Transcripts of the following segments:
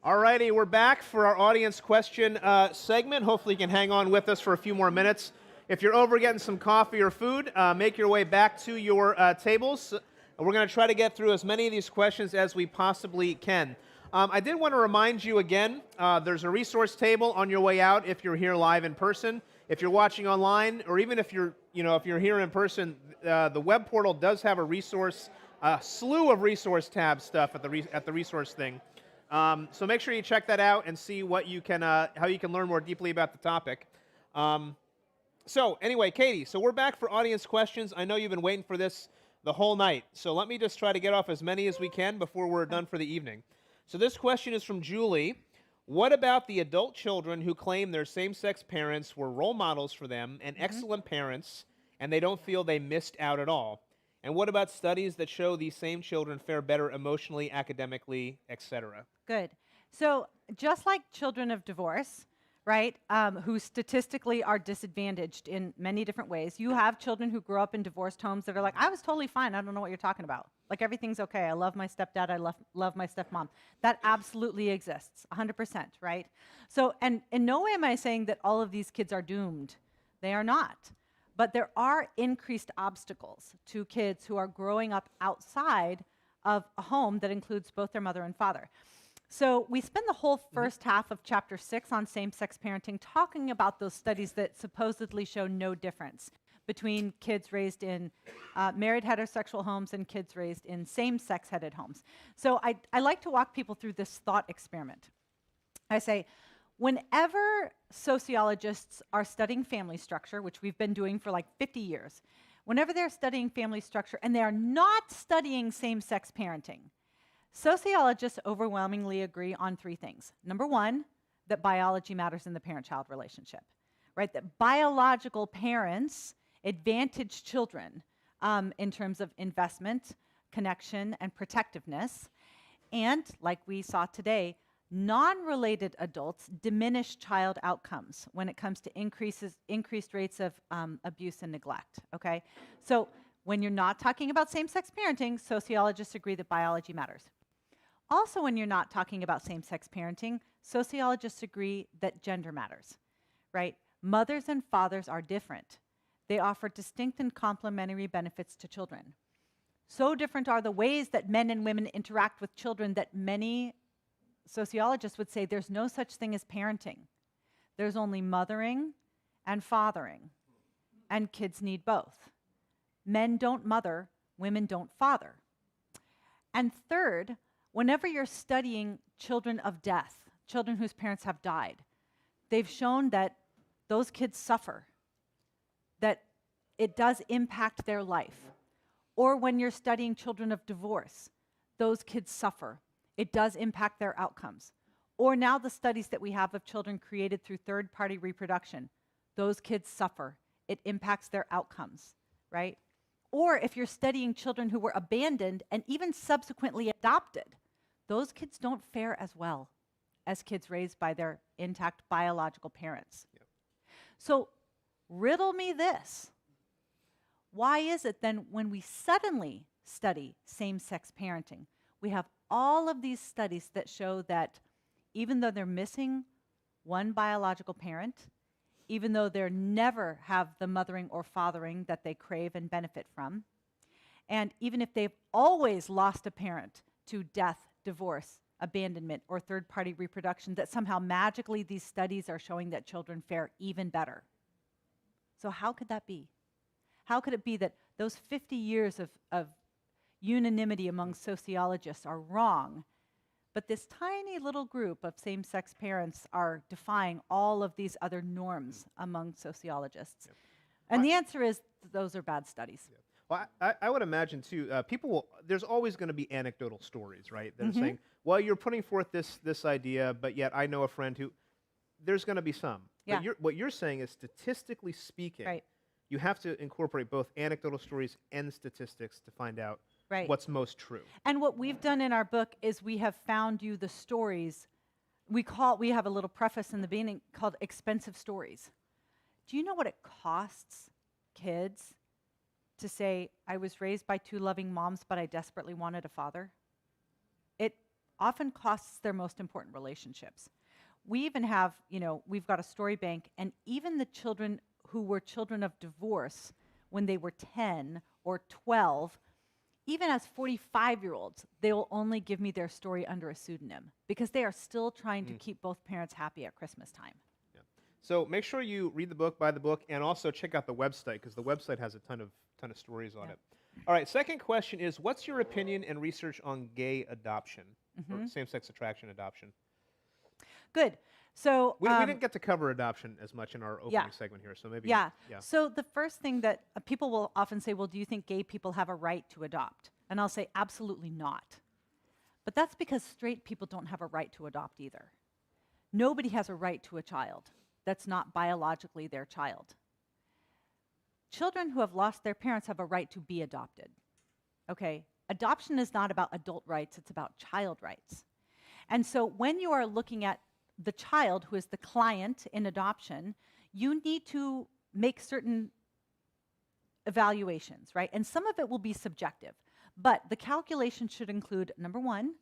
Alrighty, we're back for our audience question segment. Hopefully you can hang on with us for a few more minutes. If you're over getting some coffee or food, make your way back to your tables. We're going to try to get through as many of these questions as we possibly can. I did want to remind you again, there's a resource table on your way out if you're here live in person. If you're watching online, or even if you're here in person, the web portal does have a slew of resource tab stuff at the resource thing. So make sure you check that out and see what you can, how you can learn more deeply about the topic. So anyway, Katie, so we're back for audience questions. I know you've been waiting for this the whole night. So let me just try to get off as many as we can before we're done for the evening. So this question is from Julie. What about the adult children who claim their same-sex parents were role models for them and excellent parents, and they don't feel they missed out at all? And what about studies that show these same children fare better emotionally, academically, etc.? Good. So just like children of divorce, right, who statistically are disadvantaged in many different ways, you have children who grow up in divorced homes that are like, I was totally fine. I don't know what you're talking about. Like, everything's okay. I love my stepdad. I love my stepmom. That absolutely exists, 100%, right? So, and in no way am I saying that all of these kids are doomed. They are not. But there are increased obstacles to kids who are growing up outside of a home that includes both their mother and father. So we spend the whole first half of chapter 6 on same-sex parenting talking about those studies that supposedly show no difference between kids raised in married heterosexual homes and kids raised in same-sex headed homes. So I like to walk people through this thought experiment. I say, whenever sociologists are studying family structure, which we've been doing for like 50 years, whenever they're studying family structure and they are not studying same-sex parenting, sociologists overwhelmingly agree on 3 things. Number 1, that biology matters in the parent-child relationship, right? That biological parents advantage children in terms of investment, connection, and protectiveness. And like we saw today, non-related adults diminish child outcomes when it comes to increased rates of abuse and neglect, okay? So when you're not talking about same-sex parenting, sociologists agree that biology matters. Also, when you're not talking about same-sex parenting, sociologists agree that gender matters, right? Mothers and fathers are different. They offer distinct and complementary benefits to children. So different are the ways that men and women interact with children that many sociologists would say there's no such thing as parenting. There's only mothering and fathering, and kids need both. Men don't mother, women don't father. And third, whenever you're studying children of death, children whose parents have died, they've shown that those kids suffer, that it does impact their life. Or when you're studying children of divorce, those kids suffer. It does impact their outcomes. Or now the studies that we have of children created through third-party reproduction, those kids suffer. It impacts their outcomes, right? Or if you're studying children who were abandoned and even subsequently adopted, those kids don't fare as well as kids raised by their intact biological parents. Yep. So riddle me this. Why is it then when we suddenly study same-sex parenting, we have all of these studies that show that even though they're missing one biological parent, even though they never have the mothering or fathering that they crave and benefit from, and even if they've always lost a parent to death, divorce, abandonment, or third-party reproduction, that somehow magically these studies are showing that children fare even better. So how could that be? How could it be that those 50 years of unanimity among sociologists are wrong, but this tiny little group of same-sex parents are defying all of these other norms among sociologists? Yep. And the answer is those are bad studies. Yep. Well, I would imagine, too, there's always going to be anecdotal stories, right, that are saying, well, you're putting forth this idea, but yet I know a friend who, there's going to be some. Yeah. But what you're saying is, statistically speaking, right. you have to incorporate both anecdotal stories and statistics to find out right. what's most true. And what we've done in our book is we have found you the stories. We have a little preface in the beginning called Expensive Stories. Do you know what it costs kids to say, I was raised by 2 loving moms, but I desperately wanted a father? It often costs their most important relationships. We even have, we've got a story bank, and even the children who were children of divorce when they were 10 or 12, even as 45-year-olds, they will only give me their story under a pseudonym because they are still trying to keep both parents happy at Christmas time. Yeah. So make sure you read the book, buy the book, and also check out the website because the website has a ton of stories on it. All right. Second question is, what's your opinion and research on gay adoption or same-sex attraction adoption? Good. So We didn't get to cover adoption as much in our opening segment here, so maybe. Yeah. So the first thing that people will often say, well, do you think gay people have a right to adopt? And I'll say, absolutely not. But that's because straight people don't have a right to adopt either. Nobody has a right to a child that's not biologically their child. Children who have lost their parents have a right to be adopted. Okay? Adoption is not about adult rights, it's about child rights. And so when you are looking at the child who is the client in adoption, you need to make certain evaluations, right? And some of it will be subjective. But the calculation should include, number one,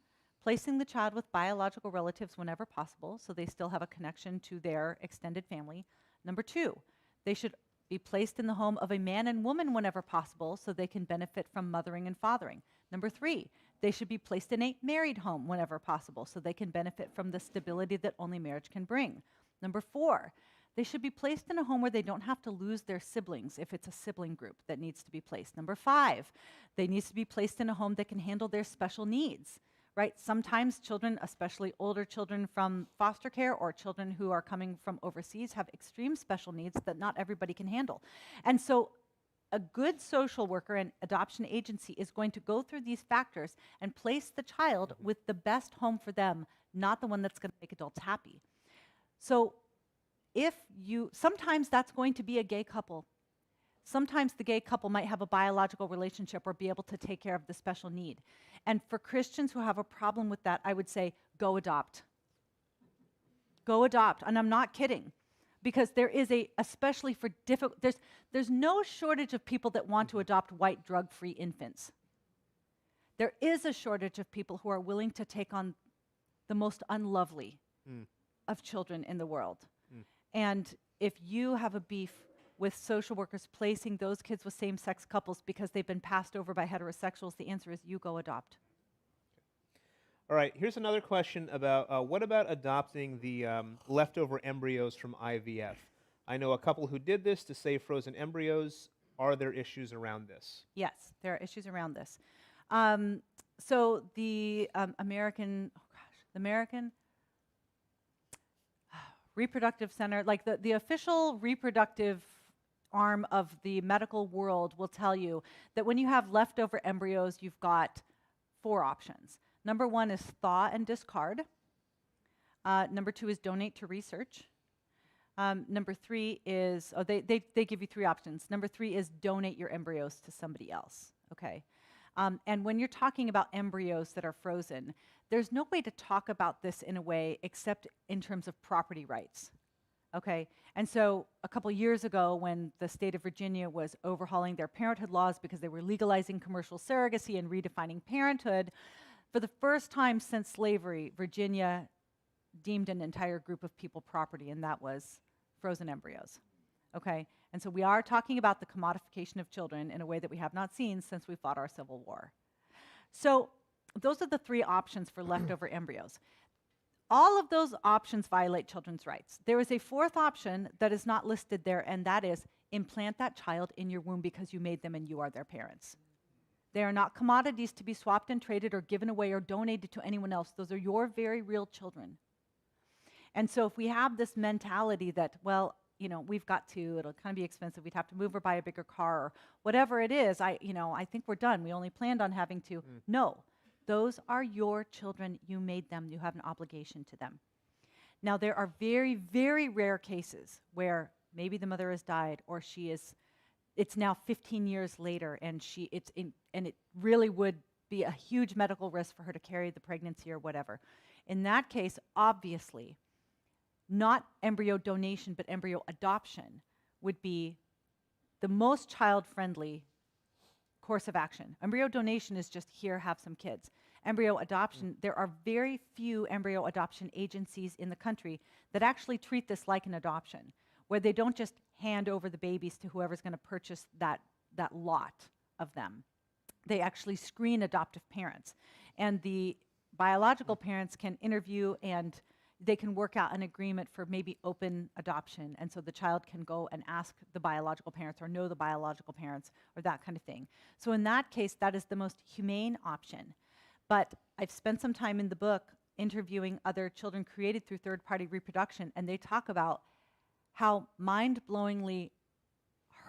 placing the child with biological relatives whenever possible, so they still have a connection to their extended family. Number two, they should be placed in the home of a man and woman whenever possible, so they can benefit from mothering and fathering. Number three, they should be placed in a married home whenever possible, so they can benefit from the stability that only marriage can bring. Number four, they should be placed in a home where they don't have to lose their siblings if it's a sibling group that needs to be placed. Number five, they need to be placed in a home that can handle their special needs, right? Sometimes children, especially older children from foster care or children who are coming from overseas, have extreme special needs that not everybody can handle. And so a good social worker and adoption agency is going to go through these factors and place the child with the best home for them, not the one that's going to make adults happy. So sometimes that's going to be a gay couple. Sometimes the gay couple might have a biological relationship or be able to take care of the special need. And for Christians who have a problem with that, I would say, go adopt. Go adopt. And I'm not kidding. Because there is especially for there's no shortage of people that want to adopt white drug-free infants. There is a shortage of people who are willing to take on the most unlovely of children in the world. And if you have a beef with social workers placing those kids with same-sex couples because they've been passed over by heterosexuals, the answer is you go adopt. All right, here's another question about what about adopting the leftover embryos from IVF? I know a couple who did this to save frozen embryos. Are there issues around this? Yes, there are issues around this. So the American Reproductive Center, like the official reproductive arm of the medical world will tell you that when you have leftover embryos, you've got 4 options. Number 1 is thaw and discard. Number 2 is donate to research. Number 3 is, they give you 3 options. Number 3 is donate your embryos to somebody else, okay? And when you're talking about embryos that are frozen, there's no way to talk about this in a way except in terms of property rights, okay? And so a couple years ago when the state of Virginia was overhauling their parenthood laws because they were legalizing commercial surrogacy and redefining parenthood, for the first time since slavery, Virginia deemed an entire group of people property, and that was frozen embryos, okay? And so we are talking about the commodification of children in a way that we have not seen since we fought our Civil War. So those are the 3 options for leftover embryos. All of those options violate children's rights. There is a 4th option that is not listed there, and that is implant that child in your womb because you made them and you are their parents. They are not commodities to be swapped and traded or given away or donated to anyone else. Those are your very real children. And so if we have this mentality that, well, we've got to, it'll kind of be expensive, we'd have to move or buy a bigger car or whatever it is, I think we're done. We only planned on having to. No, those are your children. You made them. You have an obligation to them. Now, there are very, very rare cases where maybe the mother has died or it's now 15 years later and it really would be a huge medical risk for her to carry the pregnancy or whatever. In that case, obviously, not embryo donation, but embryo adoption would be the most child-friendly course of action. Embryo donation is just here, have some kids. embryo adoption, there are very few embryo adoption agencies in the country that actually treat this like an adoption, where they don't just hand over the babies to whoever's going to purchase that lot of them. They actually screen adoptive parents. And the biological parents can interview and they can work out an agreement for maybe open adoption. And so the child can go and ask the biological parents or know the biological parents or that kind of thing. So in that case, that is the most humane option. But I've spent some time in the book interviewing other children created through third-party reproduction, and they talk about how mind-blowingly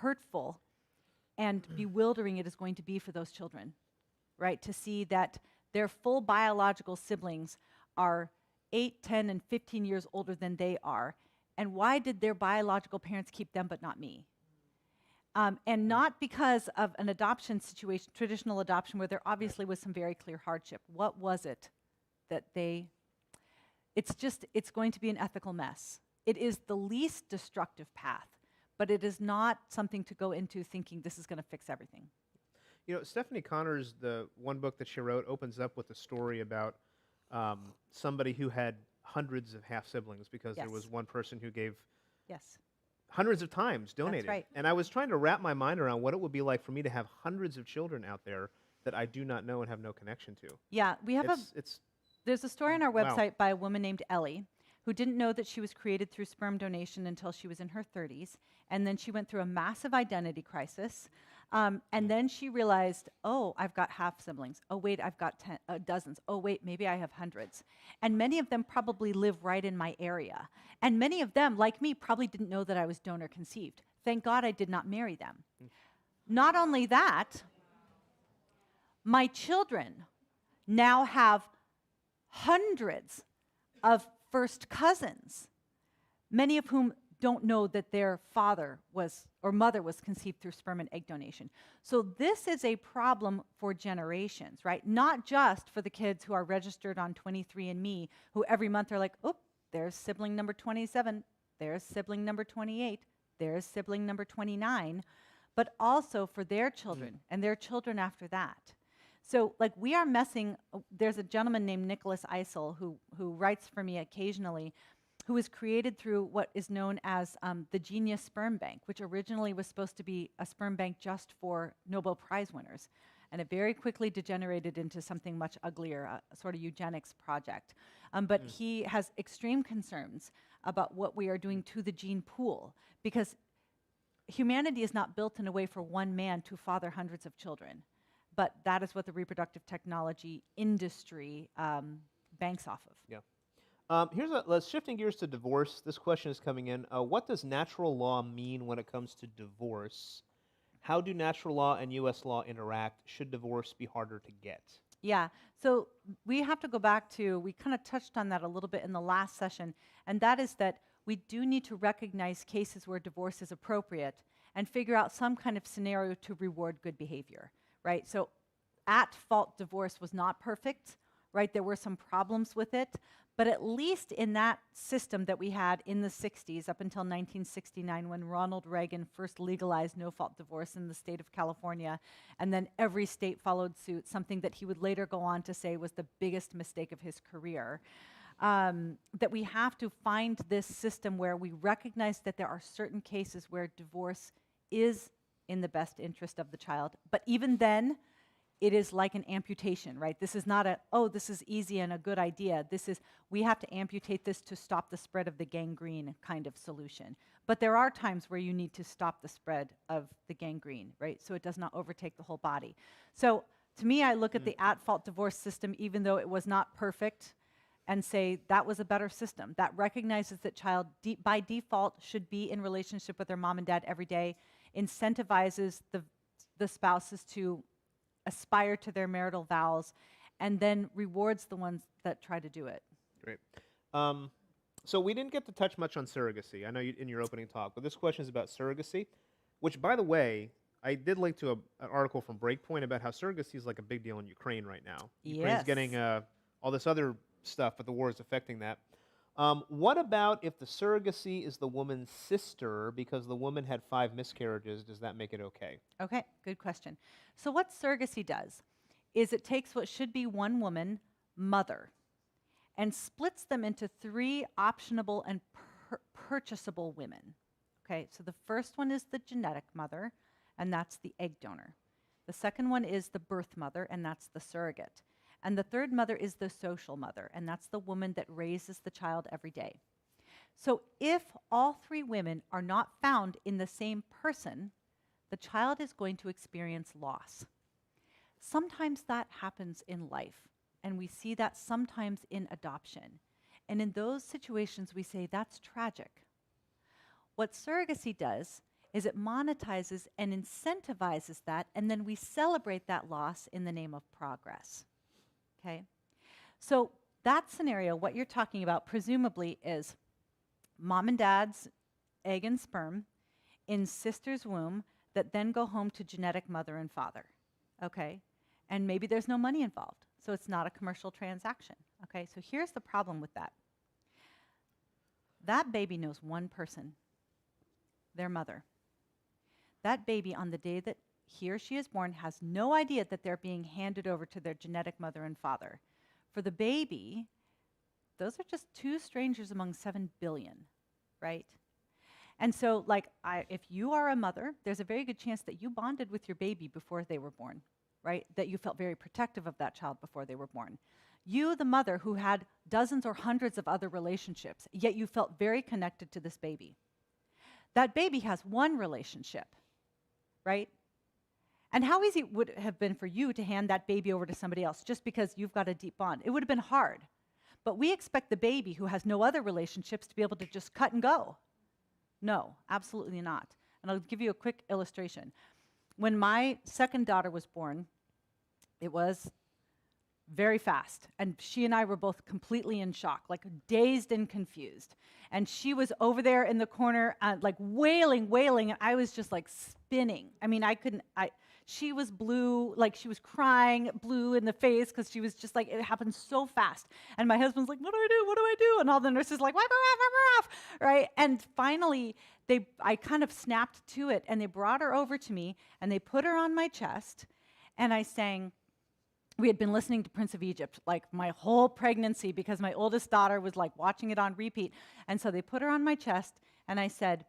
hurtful and bewildering it is going to be for those children, right? To see that their full biological siblings are 8, 10, and 15 years older than they are. And why did their biological parents keep them but not me? And not because of an adoption situation, traditional adoption, where there obviously was some very clear hardship. What was it that it's going to be an ethical mess. It is the least destructive path, but it is not something to go into thinking this is going to fix everything. You know, Stephanie Connors, the one book that she wrote, opens up with a story about somebody who had hundreds of half-siblings because there was one person who gave hundreds of times, donated. That's right. And I was trying to wrap my mind around what it would be like for me to have hundreds of children out there that I do not know and have no connection to. Yeah, we have there's a story on our website by a woman named Ellie who didn't know that she was created through sperm donation until she was in her 30s. And then she went through a massive identity crisis. And then she realized, oh, I've got half siblings. Oh, wait, I've got dozens. Oh, wait, maybe I have hundreds. And many of them probably live right in my area. And many of them, like me, probably didn't know that I was donor conceived. Thank God I did not marry them. Not only that, my children now have hundreds of first cousins, many of whom don't know that their father was or mother was conceived through sperm and egg donation. So this is a problem for generations, right? Not just for the kids who are registered on 23andMe, who every month are like, oh, there's sibling number 27, there's sibling number 28, there's sibling number 29, but also for their children and their children after that. So, like, we are messing, there's a gentleman named Nicholas Eisel who writes for me occasionally, who was created through what is known as the Genius Sperm Bank, which originally was supposed to be a sperm bank just for Nobel Prize winners. And it very quickly degenerated into something much uglier, a sort of eugenics project. But he has extreme concerns about what we are doing to the gene pool, because humanity is not built in a way for one man to father hundreds of children. But that is what the reproductive technology industry banks off of. Yeah. Let's shifting gears to divorce. This question is coming in. What does natural law mean when it comes to divorce? How do natural law and U.S. law interact? Should divorce be harder to get? Yeah, so we have to go back to, we kind of touched on that a little bit in the last session, and that is that we do need to recognize cases where divorce is appropriate and figure out some kind of scenario to reward good behavior. Right, so at-fault divorce was not perfect, right? There were some problems with it, but at least in that system that we had in the 60s up until 1969 when Ronald Reagan first legalized no-fault divorce in the state of California, and then every state followed suit, something that he would later go on to say was the biggest mistake of his career, that we have to find this system where we recognize that there are certain cases where divorce is in the best interest of the child. But even then, it is like an amputation, right? This is not this is easy and a good idea. This is, we have to amputate this to stop the spread of the gangrene kind of solution. But there are times where you need to stop the spread of the gangrene, right? So it does not overtake the whole body. So to me, I look at the at-fault divorce system, even though it was not perfect, and say that was a better system. That recognizes that child by default should be in relationship with their mom and dad every day, incentivizes the spouses to aspire to their marital vows, and then rewards the ones that try to do it. Great. So we didn't get to touch much on surrogacy. I know in your opening talk, but this question is about surrogacy, which, by the way, I did link to an article from Breakpoint about how surrogacy is like a big deal in Ukraine right now. Ukraine's getting all this other stuff, but the war is affecting that. What about if the surrogacy is the woman's sister because the woman had 5 miscarriages? Does that make it okay? Okay, good question. So what surrogacy does is it takes what should be one woman, mother, and splits them into 3 optionable and purchasable women. Okay, so the first one is the genetic mother, and that's the egg donor. The second one is the birth mother, and that's the surrogate. And the third mother is the social mother, and that's the woman that raises the child every day. So if all 3 women are not found in the same person, the child is going to experience loss. Sometimes that happens in life, and we see that sometimes in adoption. And in those situations, we say that's tragic. What surrogacy does is it monetizes and incentivizes that, and then we celebrate that loss in the name of progress. Okay? So that scenario, what you're talking about, presumably is mom and dad's egg and sperm in sister's womb that then go home to genetic mother and father. Okay? And maybe there's no money involved, so it's not a commercial transaction. Okay? So here's the problem with that. That baby knows one person, their mother. That baby, on the day that he or she is born, has no idea that they're being handed over to their genetic mother and father. For the baby, those are just 2 strangers among 7 billion, right? And so, if you are a mother, there's a very good chance that you bonded with your baby before they were born, right? That you felt very protective of that child before they were born. You, the mother, who had dozens or hundreds of other relationships, yet you felt very connected to this baby. That baby has one relationship, right? And how easy would it have been for you to hand that baby over to somebody else just because you've got a deep bond? It would have been hard. But we expect the baby who has no other relationships to be able to just cut and go. No, absolutely not. And I'll give you a quick illustration. When my second daughter was born, it was very fast. And she and I were both completely in shock, like dazed and confused. And she was over there in the corner, like wailing, and I was just like spinning. I mean, she was blue, like she was crying, blue in the face, because she was just like, it happened so fast. And my husband's like, what do I do? What do I do? And all the nurses like, wipe her off, right? And finally, I kind of snapped to it, and they brought her over to me, and they put her on my chest, and I sang, we had been listening to Prince of Egypt like my whole pregnancy because my oldest daughter was like watching it on repeat. And so they put her on my chest, and I said,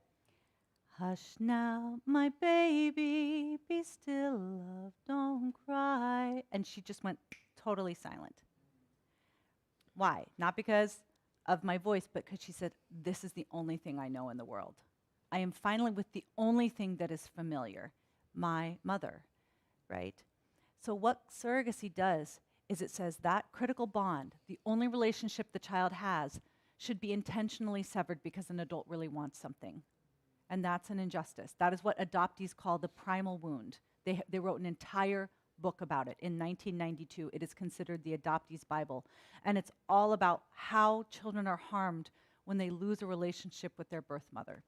hush now, my baby, be still, love, don't cry. And she just went totally silent. Why? Not because of my voice, but because she said, this is the only thing I know in the world. I am finally with the only thing that is familiar, my mother, right? So what surrogacy does is it says that critical bond, the only relationship the child has, should be intentionally severed because an adult really wants something. And that's an injustice. That is what adoptees call the primal wound. They wrote an entire book about it in 1992. It is considered the adoptee's Bible. And it's all about how children are harmed when they lose a relationship with their birth mother.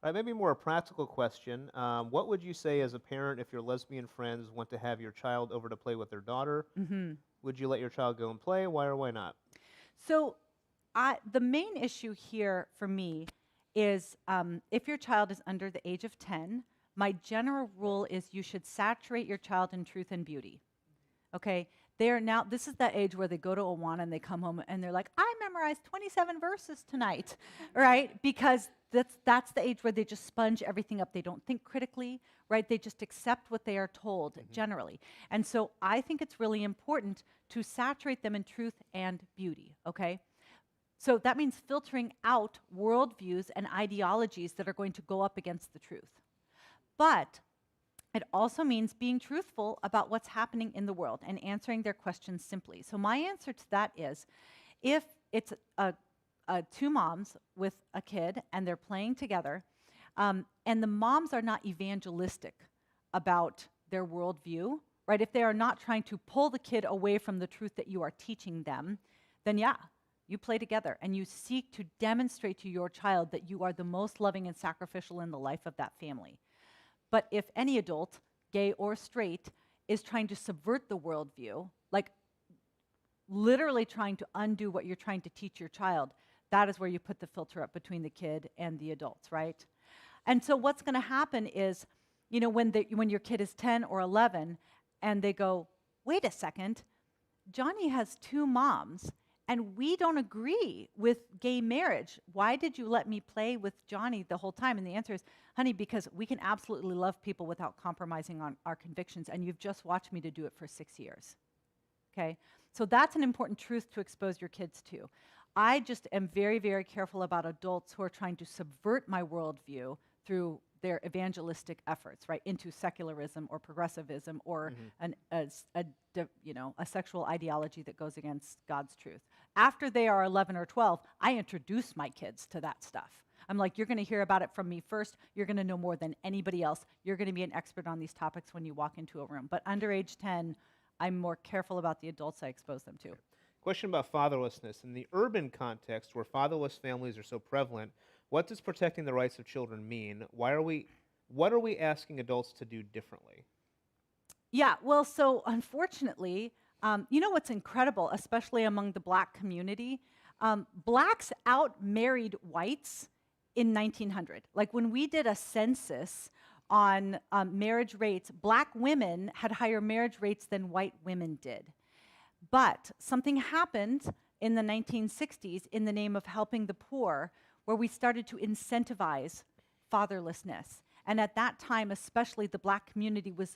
All right, maybe more a practical question. What would you say as a parent if your lesbian friends want to have your child over to play with their daughter? Mm-hmm. Would you let your child go and play? Why or why not? So the main issue here for me is if your child is under the age of 10, my general rule is you should saturate your child in truth and beauty. Okay? This is that age where they go to Awana and they come home and they're like, I memorized 27 verses tonight, right? Because that's the age where they just sponge everything up. They don't think critically, right? They just accept what they are told generally. And so I think it's really important to saturate them in truth and beauty, okay? So that means filtering out worldviews and ideologies that are going to go up against the truth. But it also means being truthful about what's happening in the world and answering their questions simply. So my answer to that is, if it's 2 moms with a kid and they're playing together, and the moms are not evangelistic about their worldview, right? If they are not trying to pull the kid away from the truth that you are teaching them, then yeah, you play together and you seek to demonstrate to your child that you are the most loving and sacrificial in the life of that family. But if any adult, gay or straight, is trying to subvert the worldview, like literally trying to undo what you're trying to teach your child, that is where you put the filter up between the kid and the adults, right? And so what's going to happen is when your kid is 10 or 11 and they go, wait a second, Johnny has two moms and we don't agree with gay marriage. Why did you let me play with Johnny the whole time? And the answer is, honey, because we can absolutely love people without compromising on our convictions, and you've just watched me to do it for 6 years. Okay? So that's an important truth to expose your kids to. I just am very, very careful about adults who are trying to subvert my worldview through their evangelistic efforts, right, into secularism or progressivism or a sexual ideology that goes against God's truth. After they are 11 or 12, I introduce my kids to that stuff. I'm like, you're going to hear about it from me first. You're going to know more than anybody else. You're going to be an expert on these topics when you walk into a room. But under age 10, I'm more careful about the adults I expose them to. Question about fatherlessness. In the urban context where fatherless families are so prevalent, what does protecting the rights of children mean? What are we asking adults to do differently? Yeah, well, so unfortunately, what's incredible, especially among the Black community? Blacks out-married whites in 1900. Like when we did a census on marriage rates, Black women had higher marriage rates than white women did. But something happened in the 1960s in the name of helping the poor, where we started to incentivize fatherlessness. And at that time, especially, the Black community was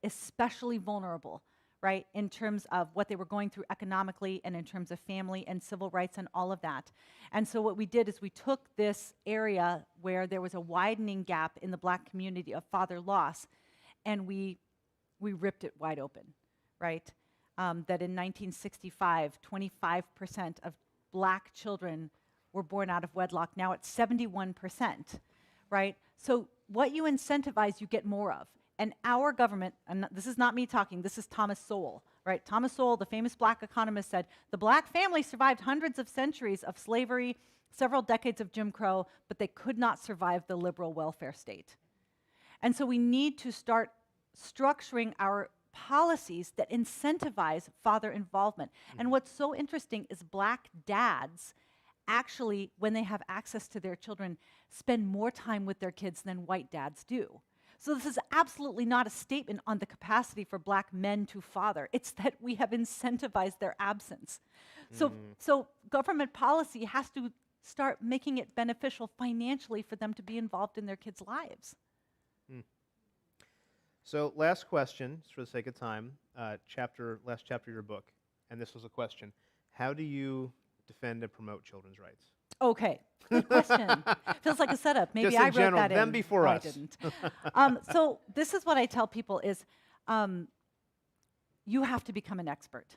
especially vulnerable, right, in terms of what they were going through economically and in terms of family and civil rights and all of that. And so what we did is we took this area where there was a widening gap in the Black community of father loss, and we ripped it wide open, right? That in 1965, 25% of Black children were born out of wedlock. Now it's 71%, right? So what you incentivize, you get more of. And our government, and this is not me talking, this is Thomas Sowell, right? Thomas Sowell, the famous Black economist, said, the Black family survived hundreds of centuries of slavery, several decades of Jim Crow, but they could not survive the liberal welfare state. And so we need to start structuring our policies that incentivize father involvement. And what's so interesting is Black dads actually, when they have access to their children, spend more time with their kids than white dads do. So this is absolutely not a statement on the capacity for Black men to father. It's that we have incentivized their absence. So government policy has to start making it beneficial financially for them to be involved in their kids' lives. So last question, just for the sake of time, last chapter of your book, and this was a question. How do you defend and promote children's rights? Okay, good question. Feels like a setup. Maybe Just in I wrote general, that in. them before No, us. I didn't. So this is what I tell people is, you have to become an expert,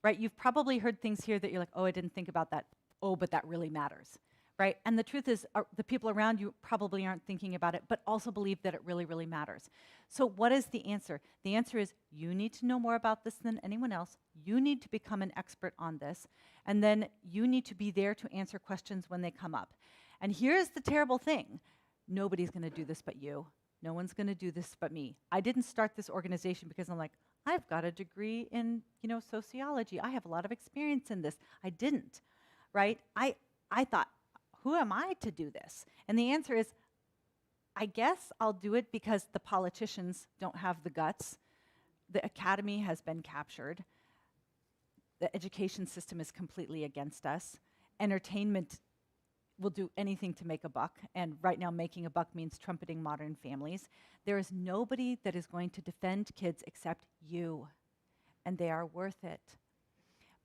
right? You've probably heard things here that you're like, oh, I didn't think about that. Oh, but that really matters, right? And the truth is, the people around you probably aren't thinking about it, but also believe that it really, really matters. So what is the answer? The answer is you need to know more about this than anyone else. You need to become an expert on this. And then you need to be there to answer questions when they come up. And here's the terrible thing. Nobody's going to do this but you. No one's going to do this but me. I didn't start this organization because I'm like, I've got a degree in, sociology. I have a lot of experience in this. I didn't, right? I thought, who am I to do this? And the answer is, I guess I'll do it because the politicians don't have the guts. The academy has been captured. The education system is completely against us. Entertainment will do anything to make a buck, and right now making a buck means trumpeting modern families. There is nobody that is going to defend kids except you, and they are worth it.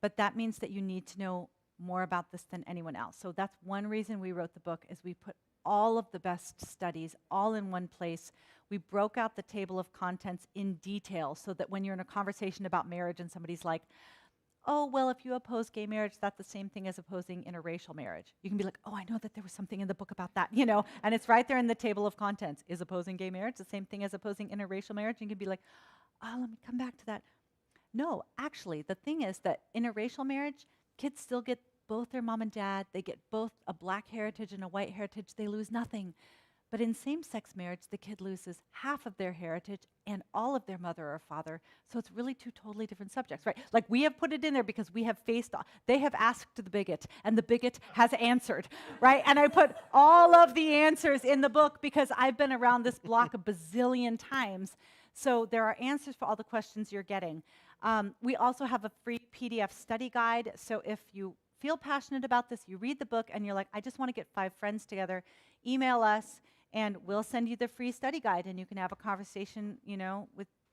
But that means that you need to know more about this than anyone else. So that's one reason we wrote the book, is we put all of the best studies all in one place. We broke out the table of contents in detail so that when you're in a conversation about marriage and somebody's like, oh, well, if you oppose gay marriage, that's the same thing as opposing interracial marriage. You can be like, oh, I know that there was something in the book about that, and it's right there in the table of contents. Is opposing gay marriage the same thing as opposing interracial marriage? You can be like, oh, let me come back to that. No, actually, the thing is that interracial marriage, kids still get both their mom and dad. They get both a Black heritage and a white heritage. They lose nothing. But in same-sex marriage, the kid loses half of their heritage and all of their mother or father. So it's really two totally different subjects, right? Like we have put it in there because we have they have asked the bigot, and the bigot has answered, right? And I put all of the answers in the book because I've been around this block a bazillion times. So there are answers for all the questions you're getting. We also have a free PDF study guide. So if you feel passionate about this, you read the book and you're like, I just want to get 5 friends together, email us and we'll send you the free study guide and you can have a conversation,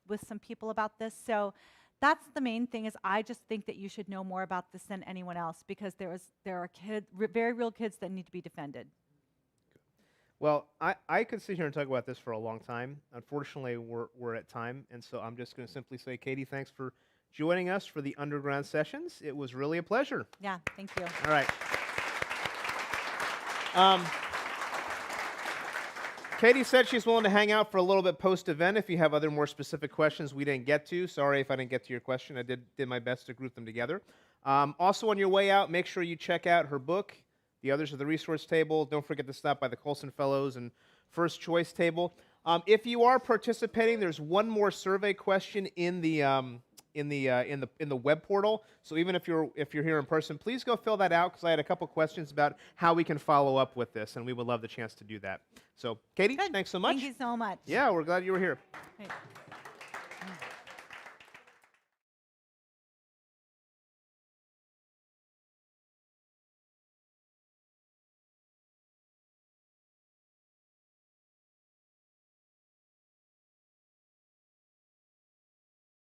with some people about this. So that's the main thing is I just think that you should know more about this than anyone else because there are very real kids that need to be defended. Well, I could sit here and talk about this for a long time. Unfortunately, we're at time, and so I'm just going to simply say, Katie, thanks for joining us for the Underground Sessions. It was really a pleasure. Yeah, thank you. All right. Katie said she's willing to hang out for a little bit post-event if you have other more specific questions we didn't get to. Sorry if I didn't get to your question. I did my best to group them together. Also, on your way out, make sure you check out her book. The others are the resource table. Don't forget to stop by the Colson Fellows and First Choice table. If you are participating, there's one more survey question in the web portal. So even if you're here in person, please go fill that out because I had a couple questions about how we can follow up with this, and we would love the chance to do that. So, Katie, Good. thanks so much. Thank you so much. Yeah, we're glad you were here. Great.